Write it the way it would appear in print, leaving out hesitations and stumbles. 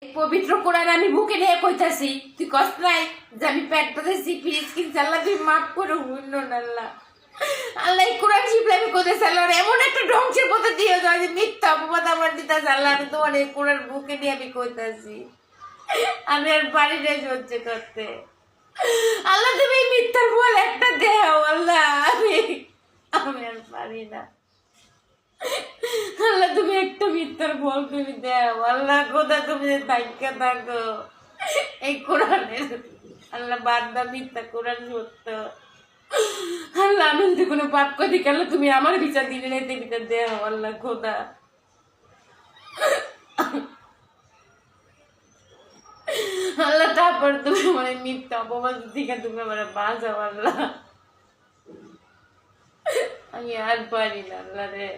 পবিত্র কোরআন আমি বুকে নিয়ে কইতাছি, তুই কষ্ট নাই যে আমি পেট পাতেছি ফিরিস কিনছি, আল্লাহ তুই মাফ করে হইল না আল্লাহ। আল্লাহ এই কোরআন শিখলে আমি কোথায় আল্লাহ এমন একটা ধ্বংসের পথে দিয়ে যাও যে মিথ্যা অপবাদ আমার দিতেছে আল্লাহ। আমি তোমার এই কোরআন বুকে নিয়ে আমি কইতাছি, আমি আর বাড়ি যাই সহ্য করতে। আল্লাহ তুমি এই মিথ্যার ফল একটা দেও আল্লাহ, আমি আর পারি না আল্লাহ। তুমি একটা মিথ্যার ফল তুমি দেও আল্লাহ, কোথা তুমি থাইকা থাকো এই কোরআনের আল্লাহ, বান্দা মিথ্যা কোরআন সত্য আল্লাহ। আমি যদি কোনো পাপ করি আল্লাহ তুমি আমার বিচার দিলে নেই বিচার দেও আল্লাহ খোদা। আল্লাহ তারপর তুমি আমার মিথ্যা অপবাদ থেকে তুমি আমার বাঁচাও আল্লাহ, আমি আর পারি না আল্লাহ রে।